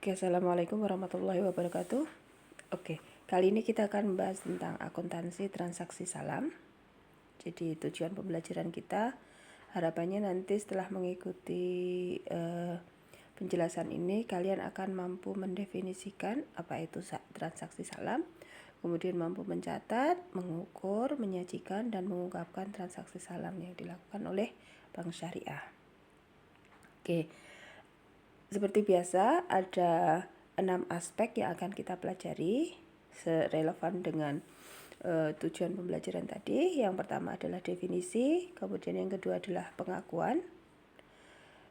Oke, assalamualaikum warahmatullahi wabarakatuh. Oke, kali ini kita akan membahas tentang akuntansi transaksi salam. Jadi tujuan pembelajaran kita, harapannya nanti setelah mengikuti penjelasan ini, kalian akan mampu mendefinisikan apa itu transaksi salam, kemudian mampu mencatat, mengukur, menyajikan, dan mengungkapkan transaksi salam yang dilakukan oleh bank syariah. Oke, seperti biasa, ada 6 aspek yang akan kita pelajari serelevan dengan tujuan pembelajaran tadi. Yang pertama adalah definisi, kemudian yang kedua adalah pengakuan,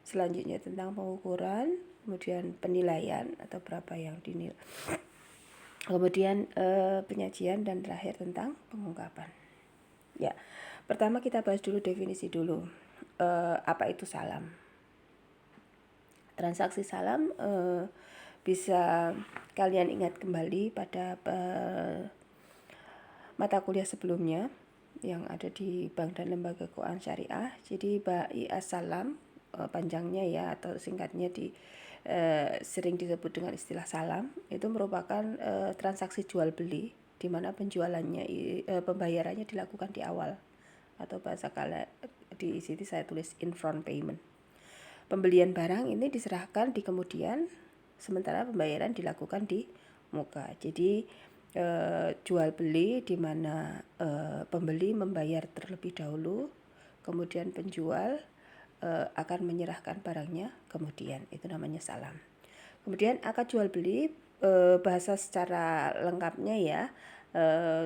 selanjutnya tentang pengukuran, kemudian penilaian atau berapa yang dinilai, kemudian penyajian, dan terakhir tentang pengungkapan. Ya, pertama kita bahas dulu definisi dulu. Apa itu salam? Transaksi salam bisa kalian ingat kembali pada mata kuliah sebelumnya yang ada di Bank dan Lembaga Keuangan Syariah. Jadi BAI Salam panjangnya ya, atau singkatnya sering disebut dengan istilah salam, itu merupakan transaksi jual beli di mana penjualannya pembayarannya dilakukan di awal, atau bahasa kala di sini saya tulis in front payment. Pembelian barang ini diserahkan di kemudian, sementara pembayaran dilakukan di muka. Jadi jual beli di mana pembeli membayar terlebih dahulu, kemudian penjual akan menyerahkan barangnya kemudian. Itu namanya salam. Kemudian akad jual beli, bahasa secara lengkapnya ya,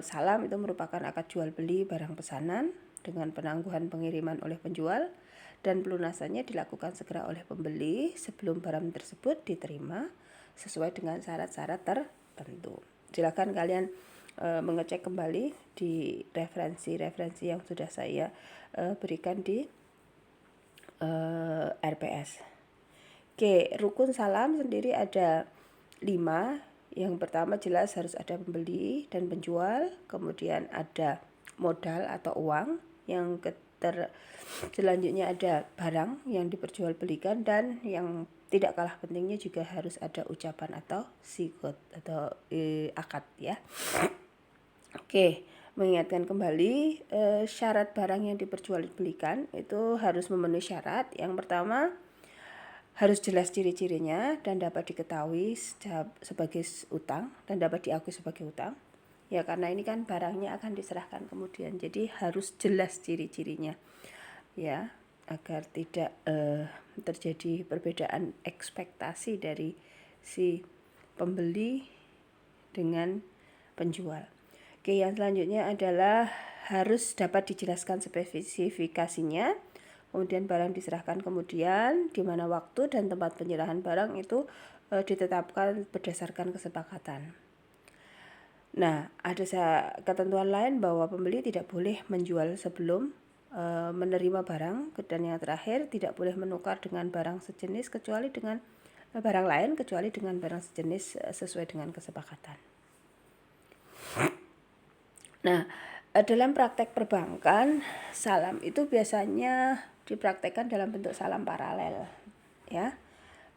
salam itu merupakan akad jual beli barang pesanan dengan penangguhan pengiriman oleh penjual, dan pelunasannya dilakukan segera oleh pembeli sebelum barang tersebut diterima sesuai dengan syarat-syarat tertentu. Silakan kalian mengecek kembali di referensi-referensi yang sudah saya berikan di RPS. Oke, rukun salam sendiri ada 5. Yang pertama jelas harus ada pembeli dan penjual, kemudian ada modal atau uang, yang selanjutnya ada barang yang diperjualbelikan, dan yang tidak kalah pentingnya juga harus ada ucapan atau sikut atau akad ya. Oke, mengingatkan kembali, syarat barang yang diperjualbelikan itu harus memenuhi syarat. Yang pertama, harus jelas ciri-cirinya dan dapat diketahui sebagai utang dan dapat diakui sebagai utang. Ya, karena ini kan barangnya akan diserahkan kemudian, jadi harus jelas ciri-cirinya ya, agar tidak terjadi perbedaan ekspektasi dari si pembeli dengan penjual. Oke, yang selanjutnya adalah harus dapat dijelaskan spesifikasinya. Kemudian barang diserahkan kemudian, di mana waktu dan tempat penyerahan barang itu ditetapkan berdasarkan kesepakatan. Nah, ada ketentuan lain bahwa pembeli tidak boleh menjual sebelum menerima barang, dan yang terakhir tidak boleh menukar dengan barang sejenis kecuali dengan barang lain kecuali dengan barang sejenis sesuai dengan kesepakatan. Nah, dalam praktek perbankan, salam itu biasanya dipraktekkan dalam bentuk salam paralel ya,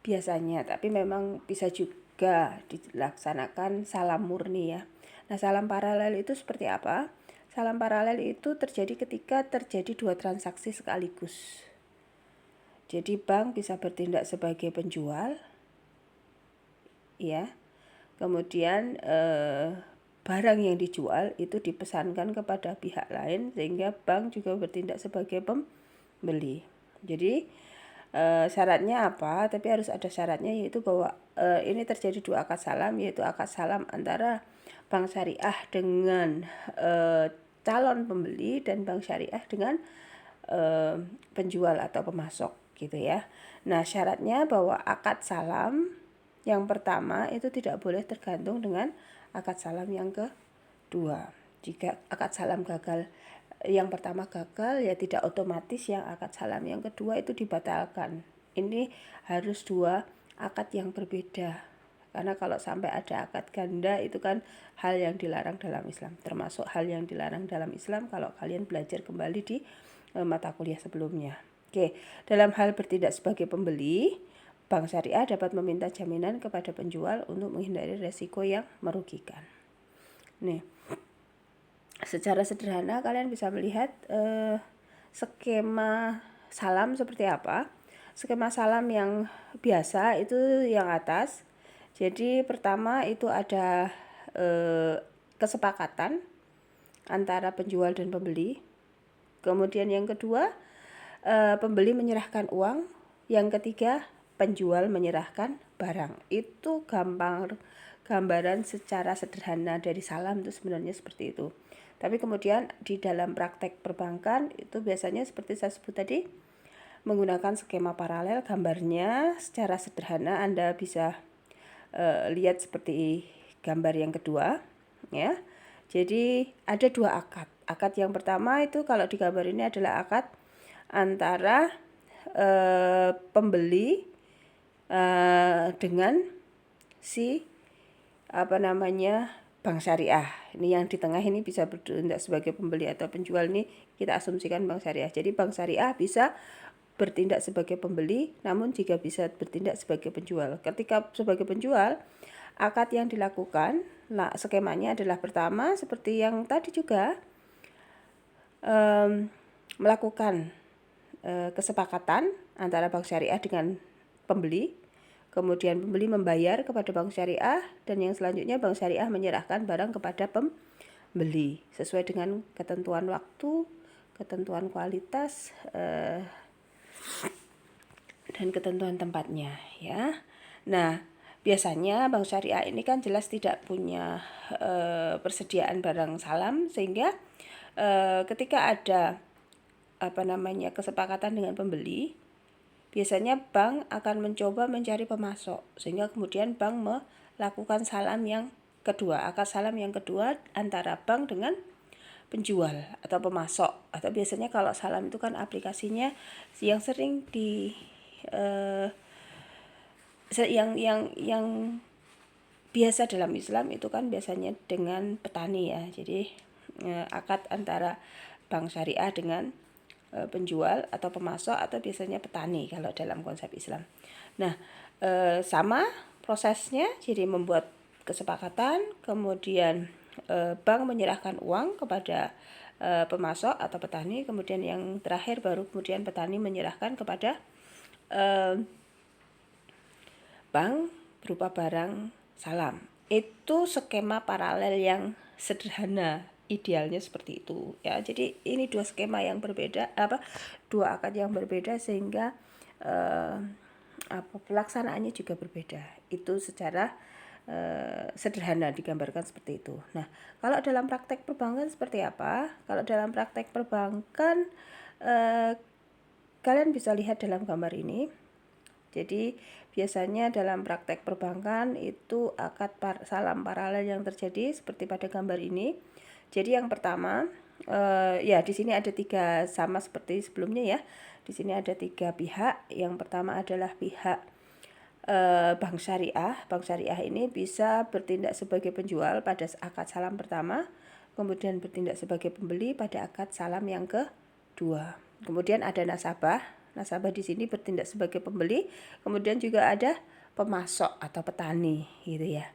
biasanya, tapi memang bisa juga dilaksanakan salam murni ya. Nah, salam paralel itu seperti apa? Salam paralel itu terjadi ketika terjadi 2 transaksi sekaligus. Jadi bank bisa bertindak sebagai penjual ya, kemudian barang yang dijual itu dipesankan kepada pihak lain, sehingga bank juga bertindak sebagai pembeli. Jadi syaratnya apa? Tapi harus ada syaratnya, yaitu bahwa ini terjadi 2 akad salam, yaitu akad salam antara bank syariah dengan calon pembeli dan bank syariah dengan penjual atau pemasok gitu ya. Nah, syaratnya bahwa akad salam yang pertama itu tidak boleh tergantung dengan akad salam yang kedua. Jika akad salam gagal, yang pertama gagal, ya tidak otomatis yang akad salam yang kedua itu dibatalkan. Ini harus 2 akad yang berbeda. Karena kalau sampai ada akad ganda itu kan hal yang dilarang dalam Islam. Termasuk hal yang dilarang dalam Islam kalau kalian belajar kembali di mata kuliah sebelumnya. Oke, dalam hal bertindak sebagai pembeli, bank syariah dapat meminta jaminan kepada penjual untuk menghindari resiko yang merugikan. Nih, secara sederhana kalian bisa melihat skema salam seperti apa. Skema salam yang biasa itu yang atas. Jadi pertama itu ada kesepakatan antara penjual dan pembeli. Kemudian yang kedua, pembeli menyerahkan uang. Yang ketiga, penjual menyerahkan barang. Itu gambaran secara sederhana dari salam itu sebenarnya seperti itu. Tapi kemudian di dalam praktek perbankan itu biasanya seperti saya sebut tadi, menggunakan skema paralel. Gambarnya secara sederhana Anda bisa lihat seperti gambar yang kedua, ya. Jadi ada dua akad. Akad yang pertama itu kalau di gambar ini adalah akad antara pembeli dengan si bank syariah. Ini yang di tengah ini bisa bertindak sebagai pembeli atau penjual, nih kita asumsikan bank syariah. Jadi bank syariah bisa bertindak sebagai pembeli, namun juga bisa bertindak sebagai penjual. Ketika sebagai penjual, akad yang dilakukan, skemanya adalah pertama seperti yang tadi juga, melakukan kesepakatan antara bank syariah dengan pembeli, kemudian pembeli membayar kepada bank syariah, dan yang selanjutnya bank syariah menyerahkan barang kepada pembeli sesuai dengan ketentuan waktu, ketentuan kualitas, dan ketentuan tempatnya, ya. Nah, biasanya bank syariah ini kan jelas tidak punya persediaan barang salam, sehingga ketika ada kesepakatan dengan pembeli, biasanya bank akan mencoba mencari pemasok, sehingga kemudian bank melakukan salam yang kedua, akad salam yang kedua antara bank dengan penjual atau pemasok. Atau biasanya kalau salam itu kan aplikasinya yang sering yang biasa dalam Islam itu kan biasanya dengan petani, ya. Jadi akad antara bank syariah dengan penjual atau pemasok atau biasanya petani kalau dalam konsep Islam. Nah, sama prosesnya, jadi membuat kesepakatan, kemudian bank menyerahkan uang kepada pemasok atau petani, kemudian yang terakhir baru kemudian petani menyerahkan kepada bank berupa barang salam. Itu skema paralel yang sederhana, idealnya seperti itu, ya. Jadi ini dua skema yang berbeda, dua akad yang berbeda, sehingga pelaksanaannya juga berbeda. Itu secara sederhana digambarkan seperti itu. Nah, kalau dalam praktek perbankan seperti apa? Kalau dalam praktek perbankan kalian bisa lihat dalam gambar ini. Jadi biasanya dalam praktek perbankan itu akad salam paralel yang terjadi seperti pada gambar ini. Jadi yang pertama, ya di sini ada tiga, sama seperti sebelumnya, ya. Di sini ada tiga pihak. Yang pertama adalah pihak bank syariah. Bank syariah ini bisa bertindak sebagai penjual pada akad salam pertama, kemudian bertindak sebagai pembeli pada akad salam yang kedua. Kemudian ada nasabah. Nasabah di sini bertindak sebagai pembeli, kemudian juga ada pemasok atau petani, gitu ya.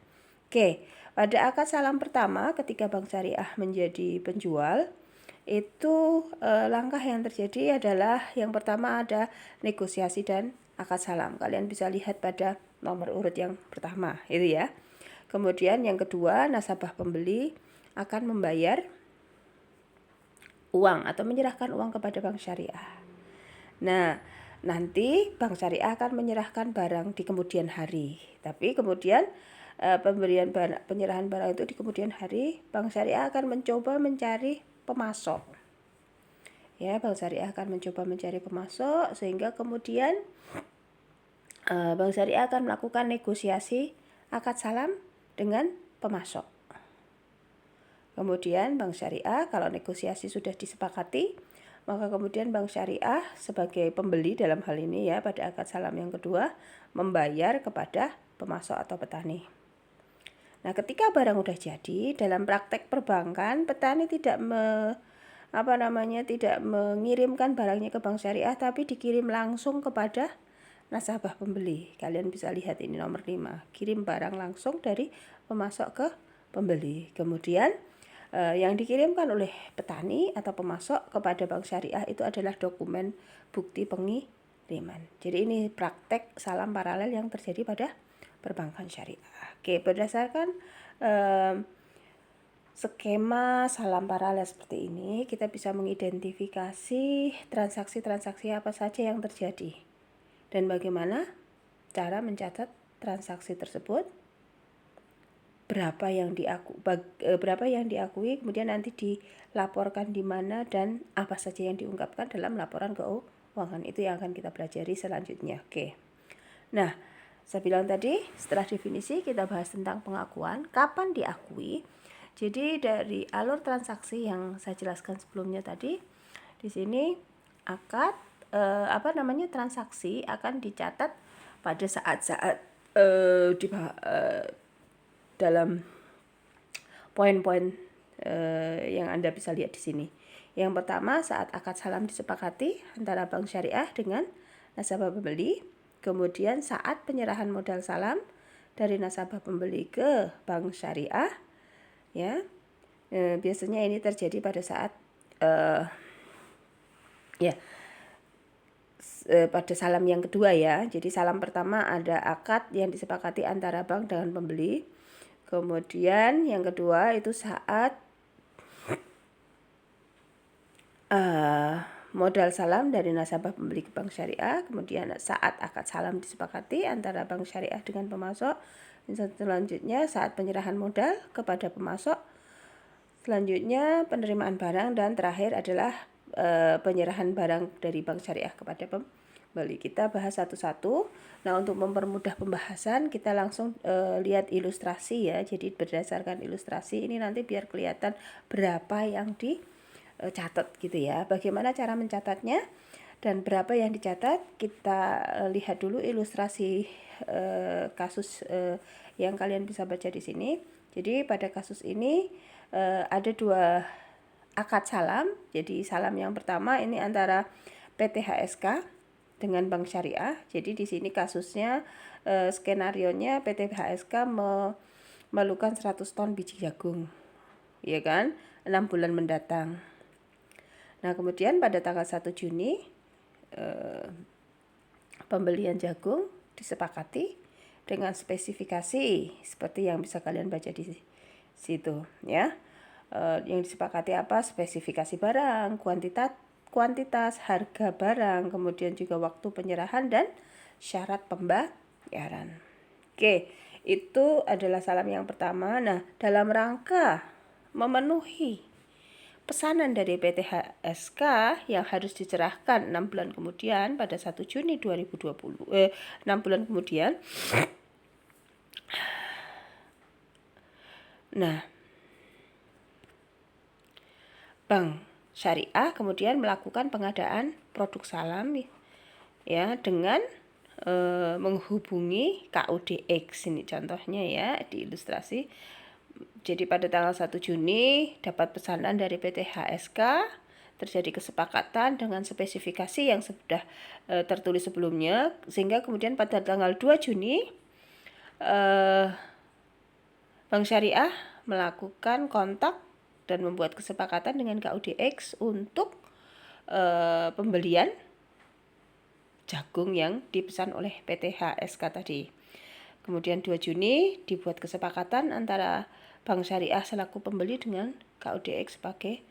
Oke, pada akad salam pertama ketika bank syariah menjadi penjual, itu langkah yang terjadi adalah yang pertama ada negosiasi dan akad salam. Kalian bisa lihat pada nomor urut yang pertama, itu ya. Kemudian yang kedua, nasabah pembeli akan membayar uang atau menyerahkan uang kepada bank syariah. Nah, nanti bank syariah akan menyerahkan barang di kemudian hari. Tapi kemudian penyerahan barang itu di kemudian hari, bank syariah akan mencoba mencari pemasok. Ya, bank syariah akan mencoba mencari pemasok, sehingga kemudian bank syariah akan melakukan negosiasi akad salam dengan pemasok. Kemudian bank syariah kalau negosiasi sudah disepakati, maka kemudian bank syariah sebagai pembeli dalam hal ini, ya, pada akad salam yang kedua membayar kepada pemasok atau petani. Nah, ketika barang udah jadi, dalam praktek perbankan petani tidak tidak mengirimkan barangnya ke bank syariah, tapi dikirim langsung kepada nasabah pembeli. Kalian bisa lihat ini nomor 5, kirim barang langsung dari pemasok ke pembeli. Kemudian yang dikirimkan oleh petani atau pemasok kepada bank syariah itu adalah dokumen bukti pengiriman. Jadi ini praktek salam paralel yang terjadi pada perbankan syariah. Oke, berdasarkan skema salam paralel seperti ini, kita bisa mengidentifikasi transaksi-transaksi apa saja yang terjadi dan bagaimana cara mencatat transaksi tersebut, berapa yang diakui, kemudian nanti dilaporkan di mana dan apa saja yang diungkapkan dalam laporan keuangan. Itu yang akan kita pelajari selanjutnya. Oke. Nah, saya bilang tadi setelah definisi kita bahas tentang pengakuan, kapan diakui. Jadi dari alur transaksi yang saya jelaskan sebelumnya tadi, di sini akad transaksi akan dicatat pada saat-saat dalam poin-poin yang Anda bisa lihat di sini. Yang pertama, saat akad salam disepakati antara bank syariah dengan nasabah pembeli. Kemudian saat penyerahan modal salam dari nasabah pembeli ke bank syariah, ya, biasanya ini terjadi pada saat pada salam yang kedua ya. Jadi salam pertama ada akad yang disepakati antara bank dengan pembeli. Kemudian yang kedua itu saat modal salam dari nasabah pembeli ke bank syariah. Kemudian saat akad salam disepakati antara bank syariah dengan pemasok. Dan selanjutnya saat penyerahan modal kepada pemasok. Selanjutnya penerimaan barang, dan terakhir adalah penyerahan barang dari bank syariah kepada pembeli. Kita bahas satu-satu. Nah, untuk mempermudah pembahasan kita langsung lihat ilustrasi ya. Jadi berdasarkan ilustrasi ini nanti biar kelihatan berapa yang dicatat gitu ya. Bagaimana cara mencatatnya dan berapa yang dicatat, kita lihat dulu ilustrasi kasus yang kalian bisa baca di sini. Jadi pada kasus ini ada 2 akad salam. Jadi salam yang pertama ini antara PT HSK dengan Bank Syariah. Jadi di sini kasusnya skenarionya PT HSK memerlukan 100 ton biji jagung, ya kan, 6 bulan mendatang. Nah, kemudian pada tanggal 1 Juni pembelian jagung disepakati dengan spesifikasi seperti yang bisa kalian baca di situ ya. Yang disepakati apa? Spesifikasi barang, kuantitas, harga barang, kemudian juga waktu penyerahan dan syarat pembayaran. Oke, itu adalah salam yang pertama. Nah, dalam rangka memenuhi pesanan dari PT HSK yang harus dicerahkan 6 bulan kemudian pada 1 Juni 2020, 6 bulan kemudian. Nah, Bank Syariah kemudian melakukan pengadaan produk salam ya dengan menghubungi KUDX. Ini contohnya ya di ilustrasi. Jadi pada tanggal 1 Juni dapat pesanan dari PT HSK, terjadi kesepakatan dengan spesifikasi yang sudah tertulis sebelumnya, sehingga kemudian pada tanggal 2 Juni Bank Syariah melakukan kontak dan membuat kesepakatan dengan KUDX untuk pembelian jagung yang dipesan oleh PT HSK tadi. Kemudian 2 Juni dibuat kesepakatan antara Bank Syariah selaku pembeli dengan KUDX sebagai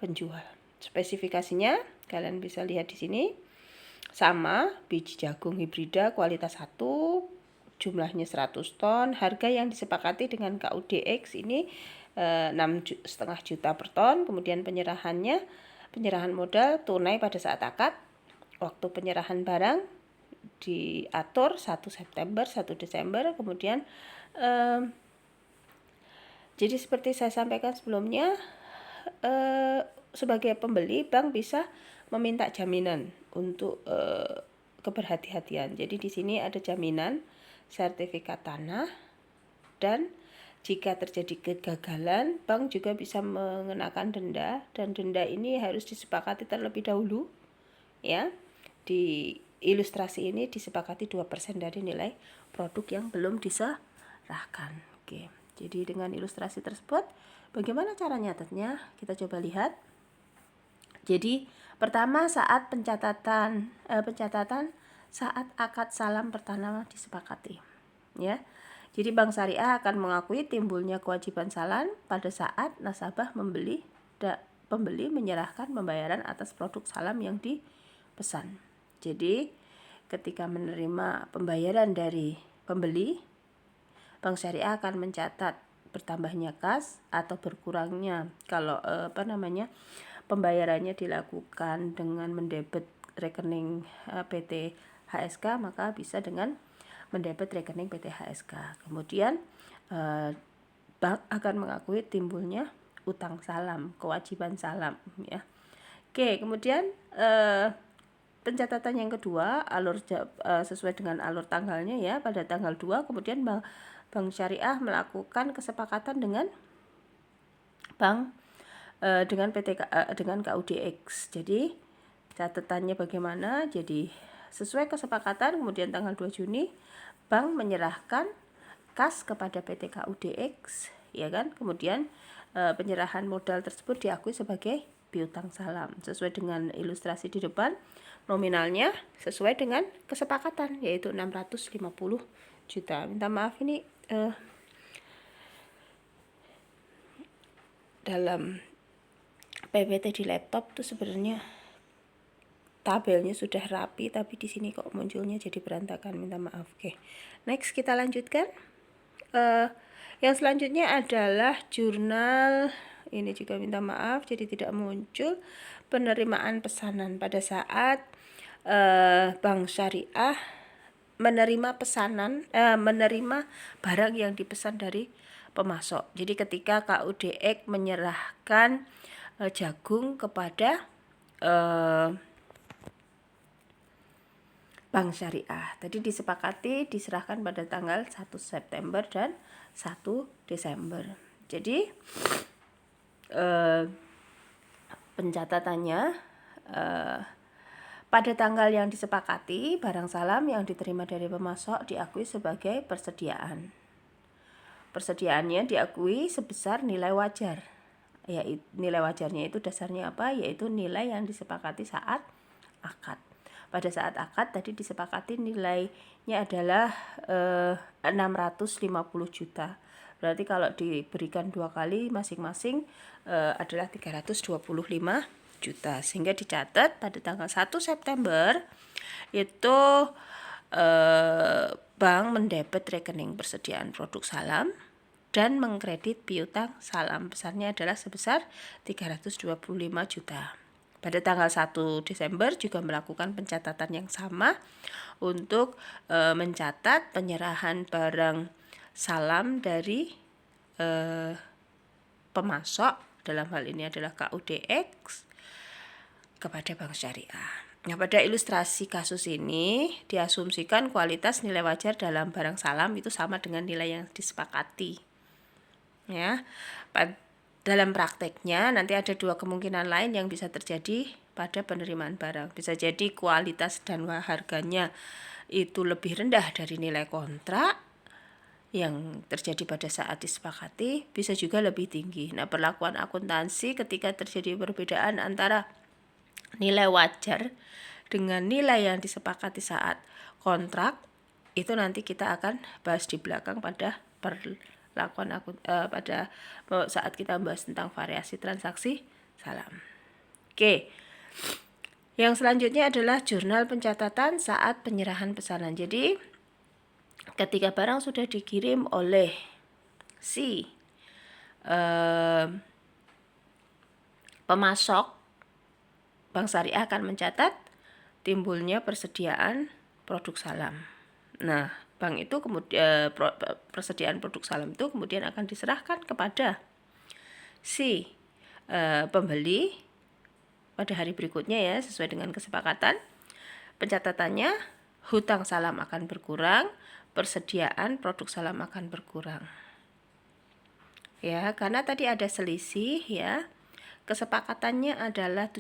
penjual. Spesifikasinya kalian bisa lihat di sini. Sama, biji jagung hibrida kualitas 1, jumlahnya 100 ton, harga yang disepakati dengan KUDX ini 6,5 juta per ton. Kemudian penyerahan modal tunai pada saat akad. Waktu penyerahan barang diatur 1 September, 1 Desember. Kemudian jadi seperti saya sampaikan sebelumnya, sebagai pembeli bank bisa meminta jaminan untuk keberhati-hatian. Jadi di sini ada jaminan sertifikat tanah, dan jika terjadi kegagalan, bank juga bisa mengenakan denda, dan denda ini harus disepakati terlebih dahulu ya di ilustrasi ini disepakati 2% dari nilai produk yang belum diserahkan. Oke. Jadi dengan ilustrasi tersebut, bagaimana cara nyatetnya? Kita coba lihat. Jadi pertama saat pencatatan saat akad salam pertama disepakati, ya. Jadi Bank Syariah akan mengakui timbulnya kewajiban salam pada saat nasabah pembeli menyerahkan pembayaran atas produk salam yang dipesan. Jadi ketika menerima pembayaran dari pembeli, Bank Syariah akan mencatat bertambahnya kas atau berkurangnya kalau pembayarannya dilakukan dengan mendebet rekening PT HSK, maka bisa dengan mendebet rekening PT HSK. Kemudian bank akan mengakui timbulnya utang salam, kewajiban salam, ya. Oke, kemudian pencatatan yang kedua sesuai dengan alur tanggalnya, ya. Pada tanggal 2 kemudian Bank Syariah melakukan kesepakatan dengan dengan KUDX. Jadi catatannya bagaimana? Jadi sesuai kesepakatan kemudian tanggal 2 Juni bank menyerahkan kas kepada PT KUDX, ya kan? Kemudian penyerahan modal tersebut diakui sebagai piutang salam sesuai dengan ilustrasi di depan. Nominalnya sesuai dengan kesepakatan yaitu 650 juta. Minta maaf ini dalam PPT di laptop tuh sebenarnya tabelnya sudah rapi, tapi di sini kok munculnya jadi berantakan, minta maaf. Oke, next kita lanjutkan. Yang selanjutnya adalah jurnal, ini juga minta maaf jadi tidak muncul. Penerimaan pesanan pada saat Bank Syariah menerima barang yang dipesan dari pemasok. Jadi ketika KUDX menyerahkan jagung kepada Bank Syariah, tadi disepakati diserahkan pada tanggal 1 September dan 1 Desember. Jadi pencatatannya pada tanggal yang disepakati, barang salam yang diterima dari pemasok diakui sebagai persediaan. Persediaannya diakui sebesar nilai wajar. Ya, nilai wajarnya itu dasarnya apa? Yaitu nilai yang disepakati saat akad. Pada saat akad tadi disepakati nilainya adalah 650 juta. Berarti kalau diberikan 2 kali masing-masing adalah 325 juta. Sehingga dicatat pada tanggal 1 September itu bank mendebet rekening persediaan produk salam dan mengkredit piutang salam. Besarnya adalah sebesar 325 juta. Pada tanggal 1 Desember juga melakukan pencatatan yang sama untuk mencatat penyerahan barang salam dari pemasok, dalam hal ini adalah KUDX, kepada Bank Syariah. Nah, pada ilustrasi kasus ini diasumsikan kualitas nilai wajar dalam barang salam itu sama dengan nilai yang disepakati. Ya, dalam prakteknya nanti ada 2 kemungkinan lain yang bisa terjadi pada penerimaan barang. Bisa jadi kualitas dan harganya itu lebih rendah dari nilai kontrak yang terjadi pada saat disepakati, bisa juga lebih tinggi. Nah, perlakuan akuntansi ketika terjadi perbedaan antara nilai wajar dengan nilai yang disepakati saat kontrak itu nanti kita akan bahas di belakang pada pada saat kita bahas tentang variasi transaksi salam. Oke. Yang selanjutnya adalah jurnal pencatatan saat penyerahan pesanan. Jadi ketika barang sudah dikirim oleh si pemasok, Bank Syariah akan mencatat timbulnya persediaan produk salam. Nah, bank itu kemudian persediaan produk salam itu kemudian akan diserahkan kepada si pembeli pada hari berikutnya, ya, sesuai dengan kesepakatan. Pencatatannya, hutang salam akan berkurang, persediaan produk salam akan berkurang. Ya, karena tadi ada selisih, ya. Kesepakatannya adalah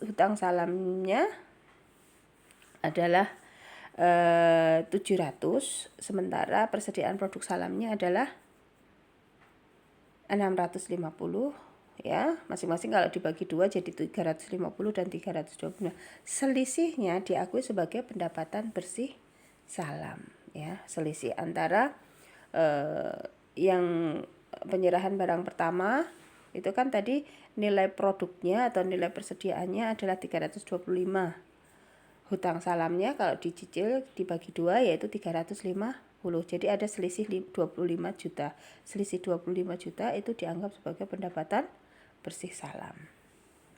hutang salamnya adalah 700, sementara persediaan produk salamnya adalah 650 ya. Masing-masing kalau dibagi 2 jadi 350 dan 320. Nah, selisihnya diakui sebagai pendapatan bersih salam ya. Selisih antara yang penyerahan barang pertama itu kan tadi nilai produknya atau nilai persediaannya adalah 325. Hutang salamnya kalau dicicil dibagi 2 yaitu 350. Jadi ada selisih 25 juta. Selisih 25 juta itu dianggap sebagai pendapatan bersih salam.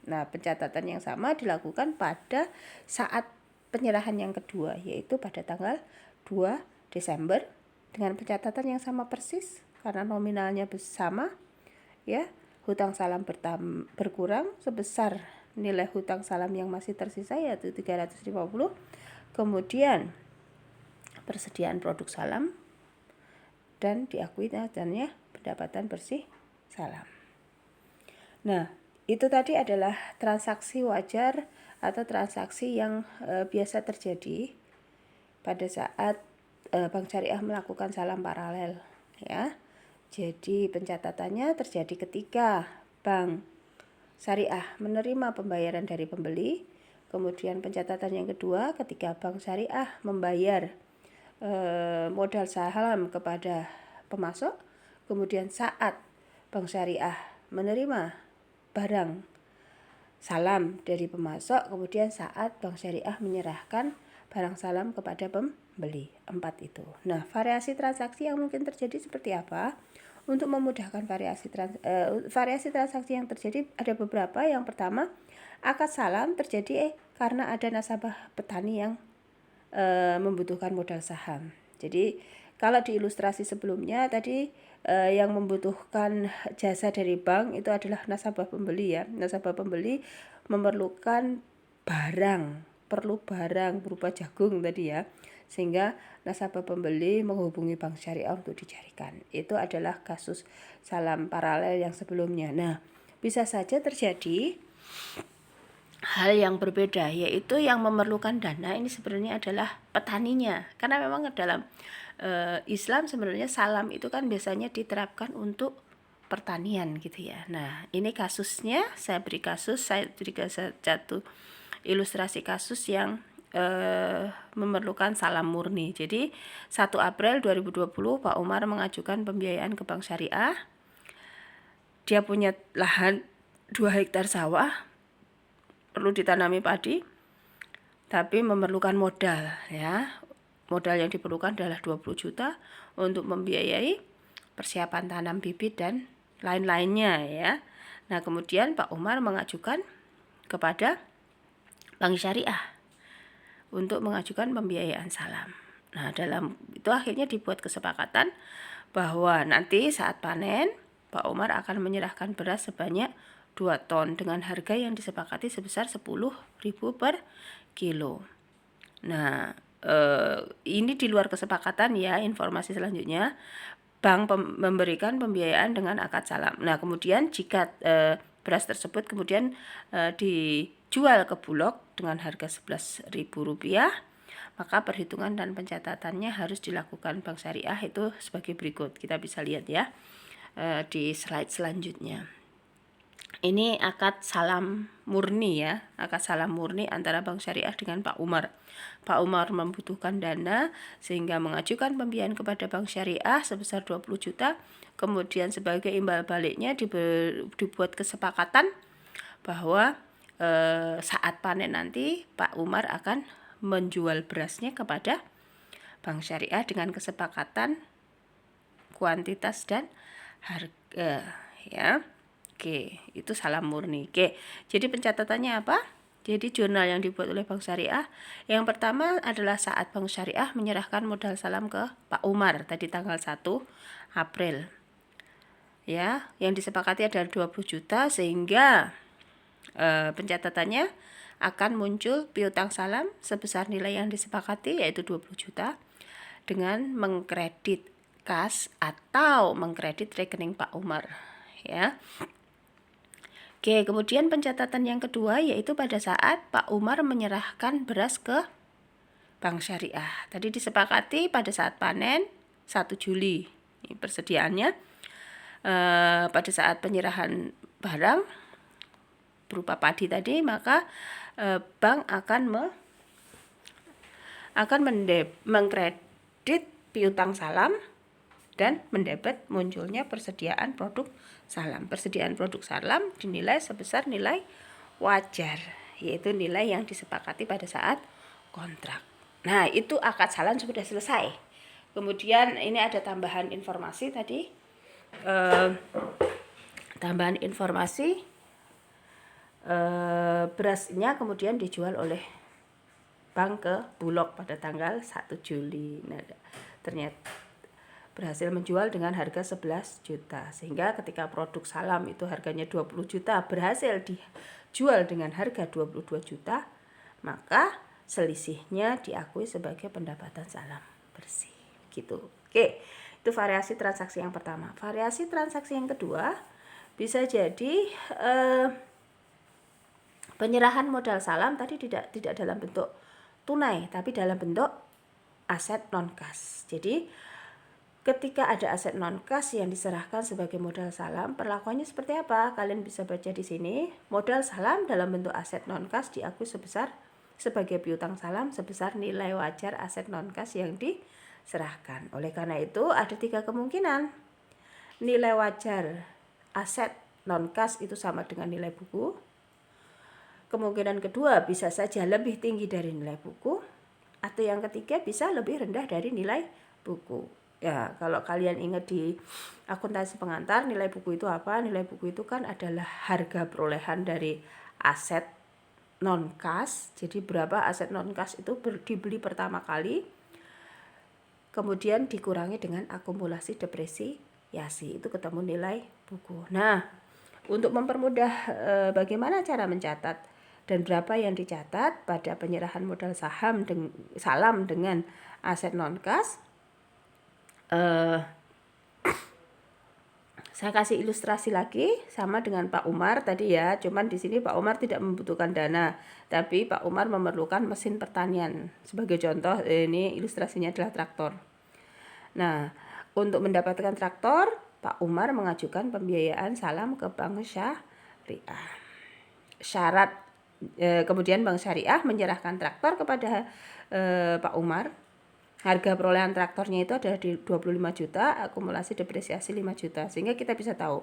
Nah, pencatatan yang sama dilakukan pada saat penyerahan yang kedua, yaitu pada tanggal 2 Desember dengan pencatatan yang sama persis karena nominalnya sama ya. Hutang salam berkurang sebesar nilai hutang salam yang masih tersisa yaitu 350. Kemudian persediaan produk salam dan diakui adanya pendapatan bersih salam. Nah, itu tadi adalah transaksi wajar atau transaksi yang biasa terjadi pada saat Bank Syariah melakukan salam paralel ya. Jadi pencatatannya terjadi ketika Bank Syariah menerima pembayaran dari pembeli. Kemudian pencatatan yang kedua ketika Bank Syariah membayar modal saham kepada pemasok. Kemudian saat Bank Syariah menerima barang salam dari pemasok, kemudian saat Bank Syariah menyerahkan barang salam kepada pembeli. 4 itu. Nah, variasi transaksi yang mungkin terjadi seperti apa? Untuk memudahkan variasi transaksi yang terjadi ada beberapa. Yang pertama, akad salam terjadi karena ada nasabah petani yang membutuhkan modal saham. Jadi kalau di ilustrasi sebelumnya tadi yang membutuhkan jasa dari bank itu adalah nasabah pembeli ya. Nasabah pembeli memerlukan perlu barang berupa jagung tadi ya. Sehingga nasabah pembeli menghubungi Bank Syariah untuk dicarikan. Itu adalah kasus salam paralel yang sebelumnya. Nah, bisa saja terjadi hal yang berbeda, yaitu yang memerlukan dana ini sebenarnya adalah petaninya. Karena memang dalam Islam sebenarnya salam itu kan biasanya diterapkan untuk pertanian gitu ya. Nah, ini kasusnya saya beri satu ilustrasi kasus yang memerlukan salam murni. Jadi 1 April 2020 Pak Umar mengajukan pembiayaan ke Bank Syariah. Dia punya lahan 2 hektar sawah, perlu ditanami padi, tapi memerlukan modal ya. Modal yang diperlukan adalah 20 juta untuk membiayai persiapan tanam bibit dan lain-lainnya ya. Nah, kemudian Pak Umar mengajukan kepada Bank Syariah untuk mengajukan pembiayaan salam. Nah, dalam itu akhirnya dibuat kesepakatan bahwa nanti saat panen Pak Umar akan menyerahkan beras sebanyak 2 ton dengan harga yang disepakati sebesar 10.000 per kilo. Nah, ini di luar kesepakatan ya. Informasi selanjutnya, bank memberikan pembiayaan dengan akad salam. Nah, kemudian jika beras tersebut kemudian dijual ke Bulog dengan harga Rp11.000, maka perhitungan dan pencatatannya harus dilakukan Bank Syariah itu sebagai berikut. Kita bisa lihat ya di slide selanjutnya. Ini akad salam murni ya, akad salam murni antara Bank Syariah dengan Pak Umar. Pak Umar membutuhkan dana sehingga mengajukan pembiayaan kepada Bank Syariah sebesar 20 juta. Kemudian sebagai imbal baliknya dibuat kesepakatan bahwa saat panen nanti Pak Umar akan menjual berasnya kepada Bank Syariah dengan kesepakatan kuantitas dan harga ya. Oke, itu salam murni. Oke, jadi pencatatannya apa? Jadi jurnal yang dibuat oleh Bank Syariah. Yang pertama adalah saat Bank Syariah menyerahkan modal salam ke Pak Umar tadi tanggal 1 April. Ya, yang disepakati adalah 20 juta sehingga pencatatannya akan muncul piutang salam sebesar nilai yang disepakati yaitu 20 juta dengan mengkredit kas atau mengkredit rekening Pak Umar ya. Oke, kemudian pencatatan yang kedua yaitu pada saat Pak Umar menyerahkan beras ke Bank Syariah. Tadi disepakati pada saat panen 1 Juli. Ini persediaannya pada saat penyerahan barang berupa padi tadi, maka bank akan mengkredit piutang salam dan mendebet munculnya persediaan produk salam. Persediaan produk salam dinilai sebesar nilai wajar, yaitu nilai yang disepakati pada saat kontrak. Nah, itu akad salam sudah selesai. Kemudian ini ada tambahan informasi tadi. Tambahan informasi, berasnya kemudian dijual oleh bank ke Bulog pada tanggal 1 Juli. Nah, ternyata berhasil menjual dengan harga 11 juta. Sehingga ketika produk salam itu harganya 20 juta berhasil dijual dengan harga 22 juta, maka selisihnya diakui sebagai pendapatan salam bersih. Gitu. Oke, itu variasi transaksi yang pertama. Variasi transaksi yang kedua bisa jadi penyerahan modal salam tadi tidak dalam bentuk tunai, tapi dalam bentuk aset non kas. Jadi ketika ada aset non kas yang diserahkan sebagai modal salam, perlakuannya seperti apa? Kalian bisa baca di sini. Modal salam dalam bentuk aset non kas diakui sebagai piutang salam sebesar nilai wajar aset non kas yang diserahkan. Oleh karena itu ada 3 kemungkinan. Nilai wajar aset non kas itu sama dengan nilai buku. Kemungkinan kedua bisa saja lebih tinggi dari nilai buku, atau yang ketiga bisa lebih rendah dari nilai buku. Ya, kalau kalian ingat di akuntansi pengantar, nilai buku itu apa? Nilai buku itu kan adalah harga perolehan dari aset non kas. Jadi berapa aset non kas itu dibeli pertama kali, kemudian dikurangi dengan akumulasi depresiasi, itu ketemu nilai buku. Nah, untuk mempermudah bagaimana cara mencatat dan berapa yang dicatat pada penyerahan modal salam dengan aset non kas, saya kasih ilustrasi lagi sama dengan Pak Umar tadi ya. Cuman di sini Pak Umar tidak membutuhkan dana, tapi Pak Umar memerlukan mesin pertanian. Sebagai contoh, ini ilustrasinya adalah traktor. Nah, untuk mendapatkan traktor, Pak Umar mengajukan pembiayaan salam ke Bank Syariah. Syarat kemudian Bank Syariah menyerahkan traktor kepada Pak Umar. Harga perolehan traktornya itu adalah di 25 juta, akumulasi depresiasi 5 juta. Sehingga kita bisa tahu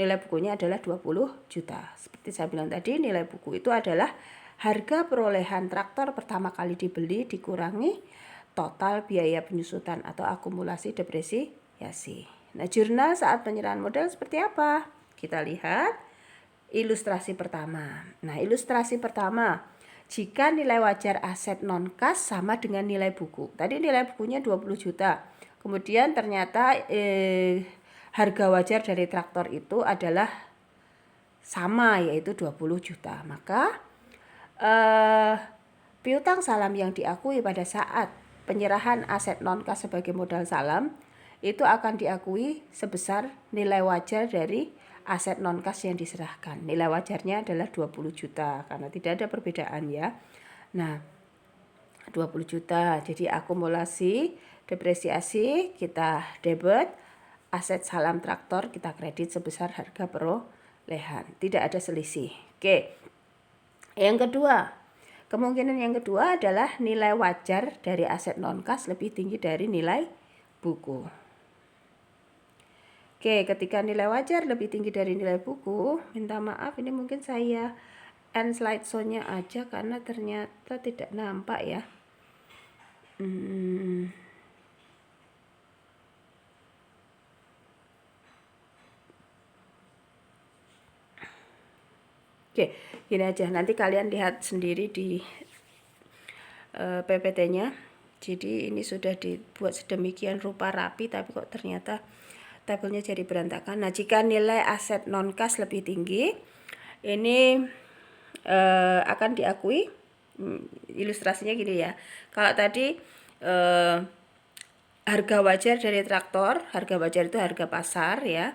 nilai bukunya adalah 20 juta. Seperti saya bilang tadi, nilai buku itu adalah harga perolehan traktor pertama kali dibeli dikurangi total biaya penyusutan atau akumulasi depresiasi. Nah, jurnal saat penyerahan modal seperti apa? Kita lihat ilustrasi pertama. Nah, ilustrasi pertama, jika nilai wajar aset non kas sama dengan nilai buku. Tadi nilai bukunya 20 juta. Kemudian ternyata harga wajar dari traktor itu adalah sama, yaitu 20 juta. Maka piutang salam yang diakui pada saat penyerahan aset non kas sebagai modal salam itu akan diakui sebesar nilai wajar dari aset non kas yang diserahkan. Nilai wajarnya adalah 20 juta karena tidak ada perbedaan ya. Nah, 20 juta. Jadi akumulasi depresiasi kita debit, aset salam traktor kita kredit sebesar harga perolehan. Tidak ada selisih. Oke. Yang kedua, kemungkinan yang kedua adalah nilai wajar dari aset non kas lebih tinggi dari nilai buku. Oke, ketika nilai wajar lebih tinggi dari nilai buku, minta maaf ini mungkin saya end slideshow-nya aja karena ternyata tidak nampak ya. Oke, gini aja, nanti kalian lihat sendiri di PPT-nya. Jadi ini sudah dibuat sedemikian rupa rapi, tapi kok ternyata tabelnya jadi berantakan. Nah, jika nilai aset non kas lebih tinggi, ini akan diakui. Ilustrasinya gini ya. Kalau tadi harga wajar dari traktor, harga wajar itu harga pasar ya.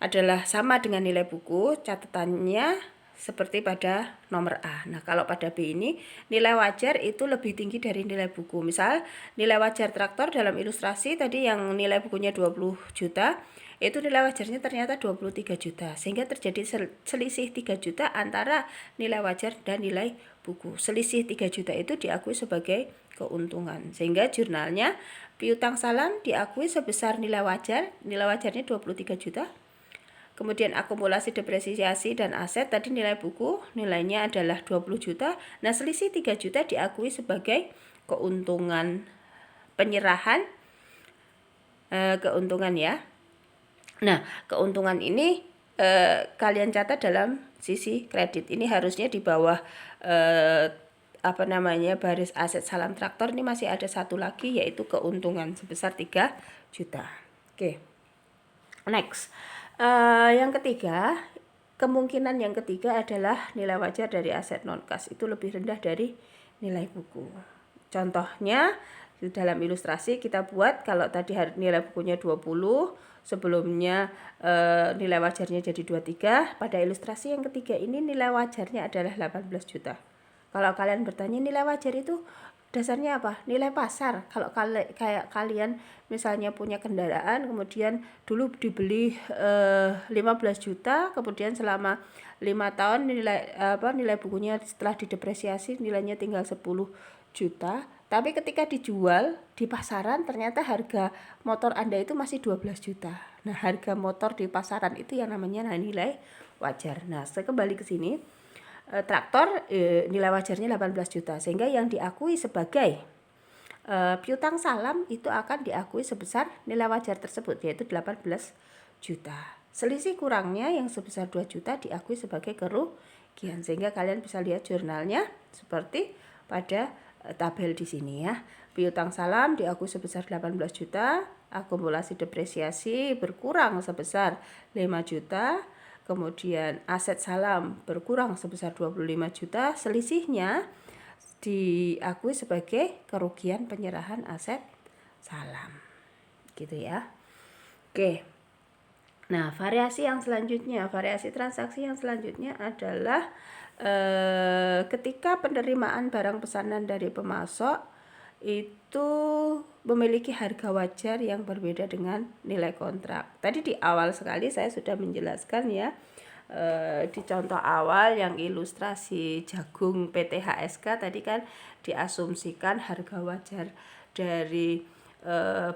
adalah sama dengan nilai buku, catatannya seperti pada nomor A. Nah, kalau pada B ini nilai wajar itu lebih tinggi dari nilai buku. Misal nilai wajar traktor dalam ilustrasi tadi yang nilai bukunya 20 juta, itu nilai wajarnya ternyata 23 juta. Sehingga terjadi selisih 3 juta antara nilai wajar dan nilai buku. Selisih 3 juta itu diakui sebagai keuntungan. Sehingga jurnalnya piutang salam diakui sebesar nilai wajarnya 23 juta. Kemudian akumulasi depresiasi dan aset tadi nilai buku nilainya adalah 20 juta. Nah, selisih 3 juta diakui sebagai keuntungan penyerahan keuntungan ya. Nah, keuntungan ini kalian catat dalam sisi kredit. Ini harusnya di bawah baris aset salam traktor ini masih ada satu lagi yaitu keuntungan sebesar 3 juta. Oke. Next. Yang ketiga, kemungkinan yang ketiga adalah nilai wajar dari aset non-kas itu lebih rendah dari nilai buku. Contohnya dalam ilustrasi kita buat kalau tadi nilai bukunya 20, sebelumnya nilai wajarnya jadi 23, pada ilustrasi yang ketiga ini nilai wajarnya adalah 18 juta. Kalau kalian bertanya nilai wajar itu dasarnya apa? Nilai pasar. Kalau kayak kalian misalnya punya kendaraan kemudian dulu dibeli 15 juta, kemudian selama 5 tahun nilai bukunya setelah didepresiasi nilainya tinggal 10 juta. Tapi ketika dijual di pasaran ternyata harga motor Anda itu masih 12 juta. Nah, harga motor di pasaran itu yang namanya nilai wajar. Nah, saya kembali ke sini. Traktor nilai wajarnya 18 juta sehingga yang diakui sebagai piutang salam itu akan diakui sebesar nilai wajar tersebut yaitu 18 juta. Selisih kurangnya yang sebesar 2 juta diakui sebagai kerugian sehingga kalian bisa lihat jurnalnya seperti pada tabel di sini ya. Piutang salam diakui sebesar 18 juta, akumulasi depresiasi berkurang sebesar 5 juta. Kemudian aset salam berkurang sebesar 25 juta, selisihnya diakui sebagai kerugian penyerahan aset salam. Gitu ya. Oke. Nah, variasi transaksi yang selanjutnya adalah ketika penerimaan barang pesanan dari pemasok itu memiliki harga wajar yang berbeda dengan nilai kontrak. Tadi di awal sekali saya sudah menjelaskan ya, di contoh awal yang ilustrasi jagung PT HSK tadi kan diasumsikan harga wajar dari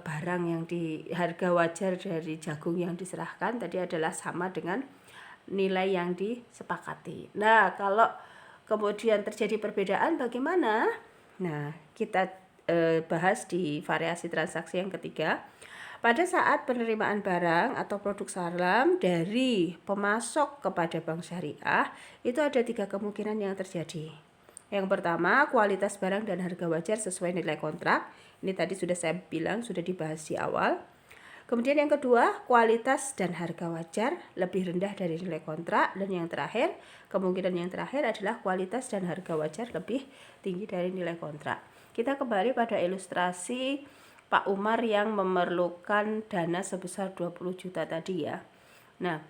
barang yang harga wajar dari jagung yang diserahkan tadi adalah sama dengan nilai yang disepakati. Nah, kalau kemudian terjadi perbedaan bagaimana? Nah, kita bahas di variasi transaksi yang ketiga. Pada saat penerimaan barang atau produk salam dari pemasok kepada bank syariah, itu ada 3 kemungkinan yang terjadi. Yang pertama, kualitas barang dan harga wajar sesuai nilai kontrak. Ini tadi sudah saya bilang, sudah dibahas di awal. Kemudian yang kedua, kualitas dan harga wajar lebih rendah dari nilai kontrak. Dan yang terakhir, kemungkinan yang terakhir adalah kualitas dan harga wajar lebih tinggi dari nilai kontrak. Kita kembali pada ilustrasi Pak Umar yang memerlukan dana sebesar 20 juta tadi ya. Nah,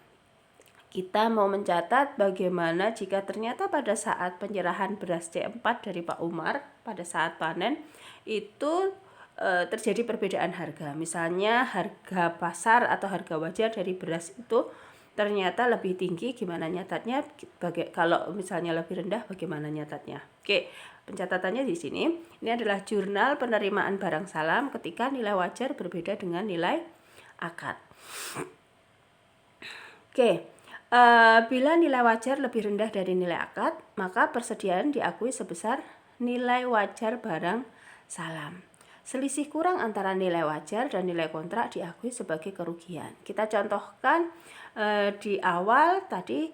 kita mau mencatat bagaimana jika ternyata pada saat penyerahan beras C4 dari Pak Umar pada saat panen itu terjadi perbedaan harga. Misalnya harga pasar atau harga wajar dari beras itu ternyata lebih tinggi, gimana nyatatnya? Kalau misalnya lebih rendah, bagaimana nyatatnya? Oke, pencatatannya di sini. Ini adalah jurnal penerimaan barang salam ketika nilai wajar berbeda dengan nilai akad. Oke, bila nilai wajar lebih rendah dari nilai akad, maka persediaan diakui sebesar nilai wajar barang salam. Selisih kurang antara nilai wajar dan nilai kontrak diakui sebagai kerugian. Kita contohkan di awal tadi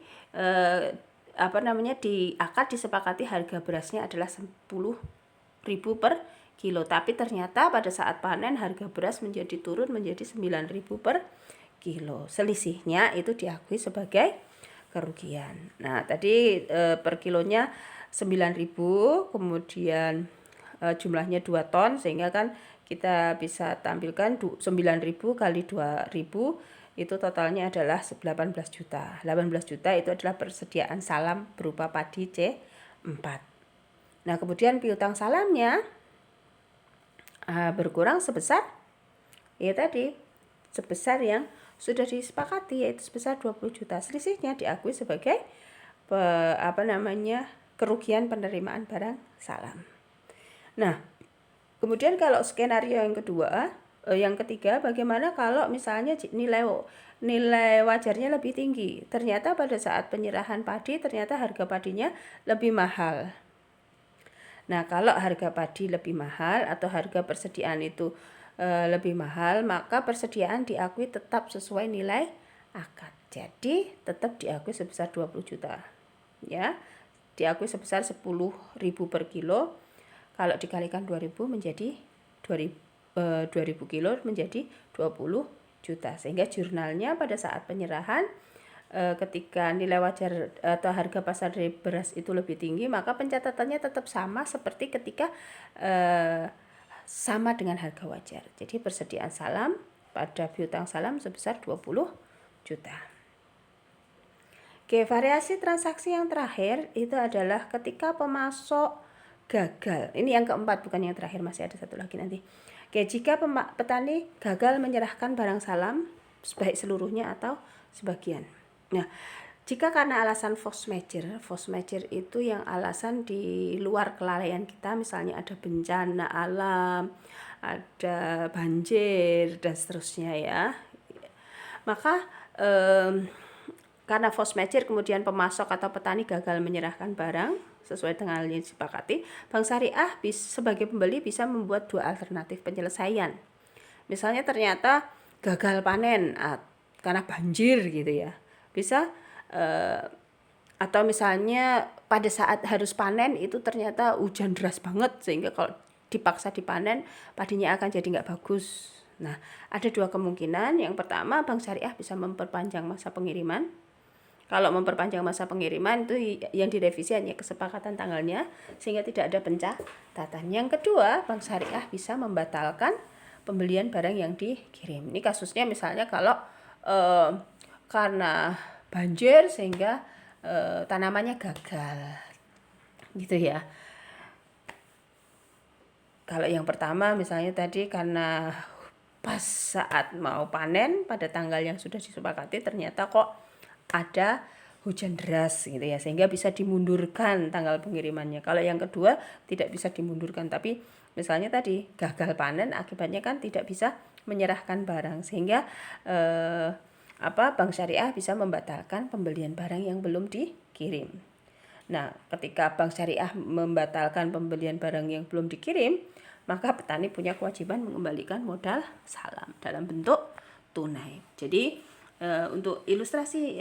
di akad disepakati harga berasnya adalah 10.000 per kilo, tapi ternyata pada saat panen harga beras turun menjadi 9.000 per kilo. Selisihnya itu diakui sebagai kerugian. Nah, tadi per kilonya 9.000, kemudian jumlahnya 2 ton sehingga kan kita bisa tampilkan 9.000 kali 2.000 itu totalnya adalah 18 juta. 18 juta itu adalah persediaan salam berupa padi C4. Nah, kemudian piutang salamnya berkurang sebesar ya tadi, sebesar yang sudah disepakati, yaitu sebesar 20 juta. Selisihnya diakui sebagai kerugian penerimaan barang salam. Nah, kemudian kalau skenario yang ketiga, bagaimana kalau misalnya nilai wajarnya lebih tinggi? Ternyata pada saat penyerahan padi, ternyata harga padinya lebih mahal. Nah, kalau harga padi lebih mahal atau harga persediaan itu lebih mahal, maka persediaan diakui tetap sesuai nilai akad. Jadi, tetap diakui sebesar 20 juta. Ya, diakui sebesar 10.000 per kilo. Kalau dikalikan 2.000 menjadi 2.000 kilo menjadi 20 juta. Sehingga jurnalnya pada saat penyerahan ketika nilai wajar atau harga pasar dari beras itu lebih tinggi, maka pencatatannya tetap sama seperti ketika sama dengan harga wajar. Jadi persediaan salam pada piutang salam sebesar 20 juta. Oke, variasi transaksi yang terakhir itu adalah ketika pemasok gagal. Ini yang keempat, bukan yang terakhir, masih ada satu lagi nanti. Oke, jika petani gagal menyerahkan barang salam baik seluruhnya atau sebagian. Nah, jika karena alasan force majeure itu yang alasan di luar kelalaian kita, misalnya ada bencana alam, ada banjir dan seterusnya ya. Maka karena force majeure kemudian pemasok atau petani gagal menyerahkan barang sesuai dengan yang disepakati, Bank Syariah sebagai pembeli bisa membuat dua alternatif penyelesaian. Misalnya ternyata gagal panen karena banjir gitu ya. Bisa atau misalnya pada saat harus panen itu ternyata hujan deras banget, sehingga kalau dipaksa dipanen padinya akan jadi nggak bagus. Nah, ada dua kemungkinan. Yang pertama, Bank Syariah bisa memperpanjang masa pengiriman. Kalau memperpanjang masa pengiriman itu yang direvisi hanya kesepakatan tanggalnya, sehingga tidak ada pencatatan. Yang kedua, Bank Syariah bisa membatalkan pembelian barang yang dikirim. Ini kasusnya misalnya kalau karena banjir sehingga tanamannya gagal gitu ya. Kalau yang pertama misalnya tadi karena pas saat mau panen pada tanggal yang sudah disepakati ternyata kok ada hujan deras gitu ya, sehingga bisa dimundurkan tanggal pengirimannya. Kalau yang kedua tidak bisa dimundurkan, tapi misalnya tadi gagal panen, akibatnya kan tidak bisa menyerahkan barang, sehingga Bank Syariah bisa membatalkan pembelian barang yang belum dikirim. Nah, ketika Bank Syariah membatalkan pembelian barang yang belum dikirim, maka petani punya kewajiban mengembalikan modal salam dalam bentuk tunai. Jadi untuk ilustrasi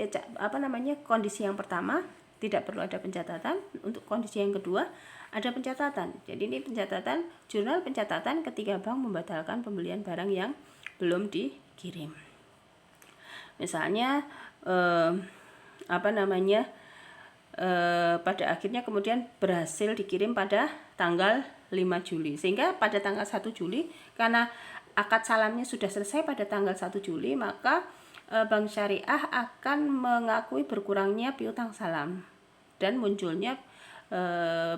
kondisi yang pertama tidak perlu ada pencatatan. Untuk kondisi yang kedua ada pencatatan. Jadi ini pencatatan, jurnal pencatatan ketika bank membatalkan pembelian barang yang belum dikirim. Misalnya pada akhirnya kemudian berhasil dikirim pada tanggal 5 Juli. Sehingga pada tanggal 1 Juli, karena akad salamnya sudah selesai pada tanggal 1 Juli, maka Bank Syariah akan mengakui berkurangnya piutang salam dan munculnya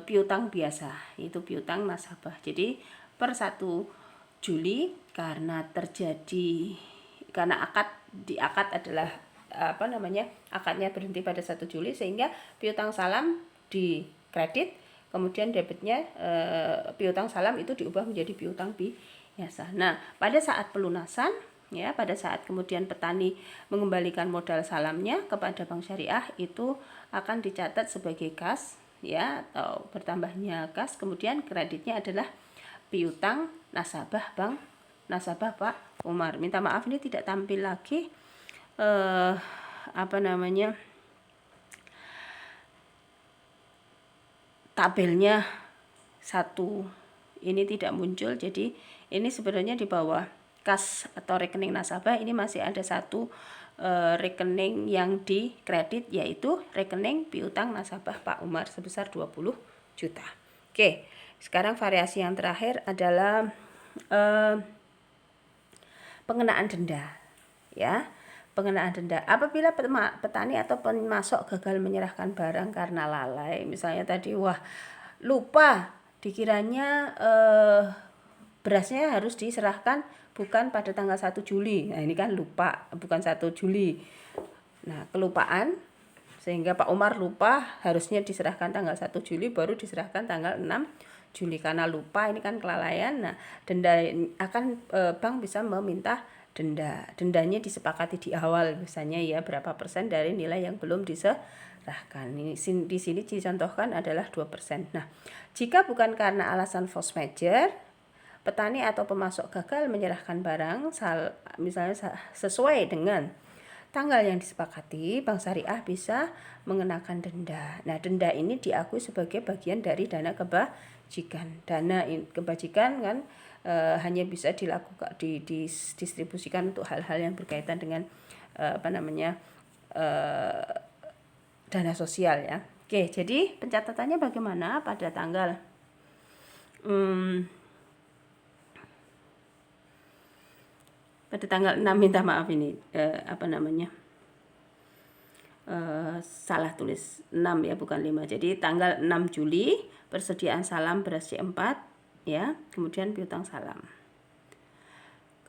piutang biasa, yaitu piutang nasabah. Jadi per 1 Juli karena akad adalah akadnya berhenti pada 1 Juli, sehingga piutang salam di kredit, kemudian debitnya piutang salam itu diubah menjadi piutang biasa. Nah, pada saat pelunasan ya, pada saat kemudian petani mengembalikan modal salamnya kepada Bank Syariah, itu akan dicatat sebagai kas ya, atau bertambahnya kas, kemudian kreditnya adalah piutang nasabah Pak Umar. Minta maaf ini tidak tampil lagi tabelnya satu ini tidak muncul. Jadi ini sebenarnya di bawah kas atau rekening nasabah ini masih ada satu rekening yang dikredit, yaitu rekening piutang nasabah Pak Umar sebesar 20 juta. Oke, sekarang variasi yang terakhir adalah pengenaan denda ya. pengenaan denda apabila petani atau pemasok gagal menyerahkan barang karena lalai. Misalnya tadi lupa dikiranya berasnya harus diserahkan bukan pada tanggal 1 Juli. Nah, ini kan lupa, bukan 1 Juli. Nah, kelupaan sehingga Pak Umar lupa harusnya diserahkan tanggal 1 Juli baru diserahkan tanggal 6 Juli karena lupa, ini kan kelalaian. Nah, denda akan bank bisa meminta dendanya disepakati di awal, misalnya ya berapa persen dari nilai yang belum diserahkan. Ini di sini dicontohkan adalah 2%. Nah, jika bukan karena alasan force majeure, petani atau pemasok gagal menyerahkan barang misalnya sesuai dengan tanggal yang disepakati, Bank Syariah bisa mengenakan denda. Nah, denda ini diakui sebagai bagian dari dana kebajikan. Dana kebajikan kan hanya bisa dilakukan didistribusikan untuk hal-hal yang berkaitan dengan dana sosial ya. Oke, jadi pencatatannya bagaimana pada tanggal pada tanggal 6, minta maaf ini salah tulis 6 ya, bukan 5. Jadi tanggal 6 Juli persediaan salam beras C4 ya, kemudian piutang salam.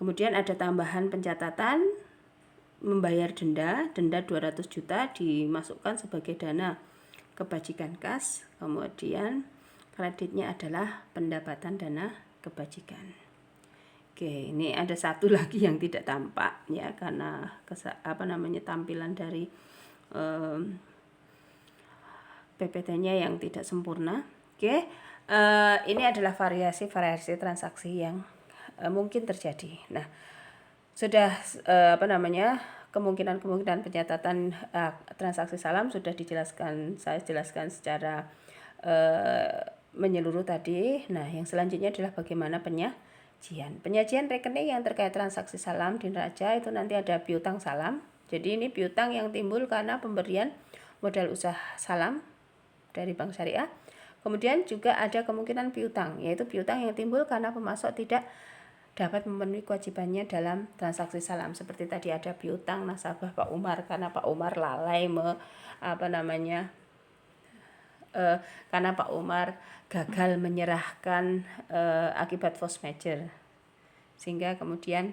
Kemudian ada tambahan pencatatan membayar denda 200 juta dimasukkan sebagai dana kebajikan kas, kemudian kreditnya adalah pendapatan dana kebajikan. Oke, ini ada satu lagi yang tidak tampak ya karena tampilan dari PPT-nya yang tidak sempurna. Oke, ini adalah variasi transaksi yang mungkin terjadi. Nah, sudah kemungkinan pencatatan transaksi salam sudah saya jelaskan secara menyeluruh tadi. Nah, yang selanjutnya adalah bagaimana penyajian rekening yang terkait transaksi salam di neraca. Itu nanti ada piutang salam. Jadi ini piutang yang timbul karena pemberian modal usaha salam dari Bank Syariah. Kemudian juga ada kemungkinan piutang, yaitu piutang yang timbul karena pemasok tidak dapat memenuhi kewajibannya dalam transaksi salam. Seperti tadi ada piutang nasabah Pak Umar karena Pak Umar lalai karena Pak Umar gagal menyerahkan akibat force majeure, sehingga kemudian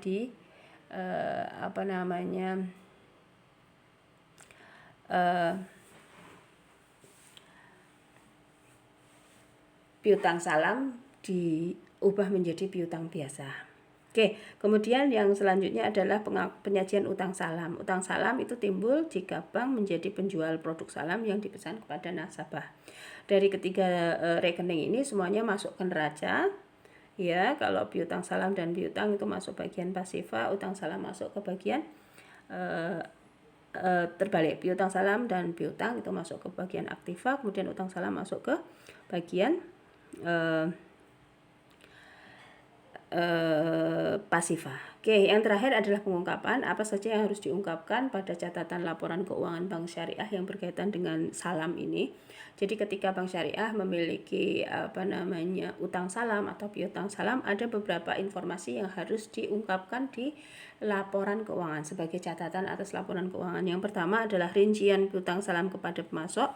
piutang salam diubah menjadi piutang biasa. Oke, kemudian yang selanjutnya adalah penyajian utang salam. Utang salam itu timbul jika bank menjadi penjual produk salam yang dipesan kepada nasabah. Dari ketiga rekening ini semuanya masuk ke neraca. Ya, kalau piutang salam dan piutang itu masuk bagian pasifa, utang salam masuk ke bagian terbalik. Piutang salam dan piutang itu masuk ke bagian aktiva, kemudian utang salam masuk ke bagian pasifa. Oke, yang terakhir adalah pengungkapan. Apa saja yang harus diungkapkan pada catatan laporan keuangan Bank Syariah yang berkaitan dengan salam ini. Jadi ketika Bank Syariah memiliki utang salam atau piutang salam, ada beberapa informasi yang harus diungkapkan di laporan keuangan sebagai catatan atas laporan keuangan. Yang pertama adalah rincian piutang salam kepada pemasok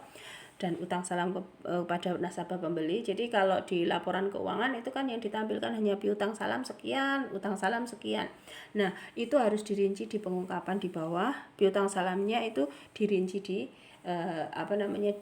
dan utang salam kepada nasabah pembeli. Jadi kalau di laporan keuangan itu kan yang ditampilkan hanya piutang salam sekian, utang salam sekian. Nah, itu harus dirinci di pengungkapan di bawah. Piutang salamnya itu dirinci di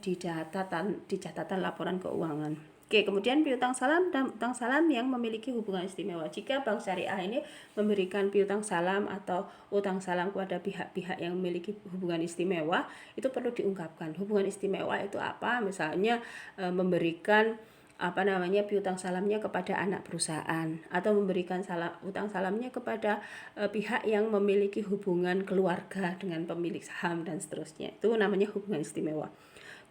di catatan laporan keuangan. Oke, kemudian piutang salam dan utang salam yang memiliki hubungan istimewa. Jika Bank Syariah ini memberikan piutang salam atau utang salam kepada pihak-pihak yang memiliki hubungan istimewa, itu perlu diungkapkan. Hubungan istimewa itu apa? Misalnya memberikan piutang salamnya kepada anak perusahaan, atau memberikan utang salamnya kepada pihak yang memiliki hubungan keluarga dengan pemilik saham dan seterusnya. Itu namanya hubungan istimewa.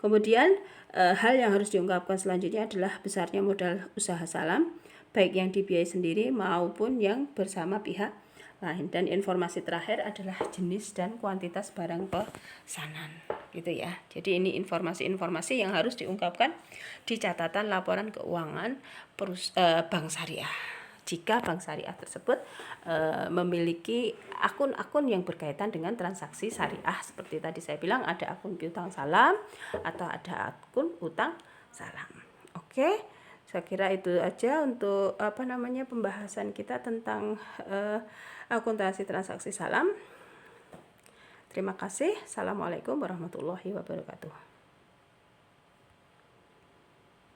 Kemudian hal yang harus diungkapkan selanjutnya adalah besarnya modal usaha salam, baik yang dibiayai sendiri maupun yang bersama pihak lain. Dan informasi terakhir adalah jenis dan kuantitas barang pesanan, gitu ya. Jadi ini informasi-informasi yang harus diungkapkan di catatan laporan keuangan Bank Syariah. jika bank syariah tersebut memiliki akun-akun yang berkaitan dengan transaksi syariah. Seperti tadi saya bilang, ada akun piutang salam atau ada akun utang salam. Oke, saya kira itu aja untuk pembahasan kita tentang akuntansi transaksi salam. Terima kasih. Assalamualaikum warahmatullahi wabarakatuh.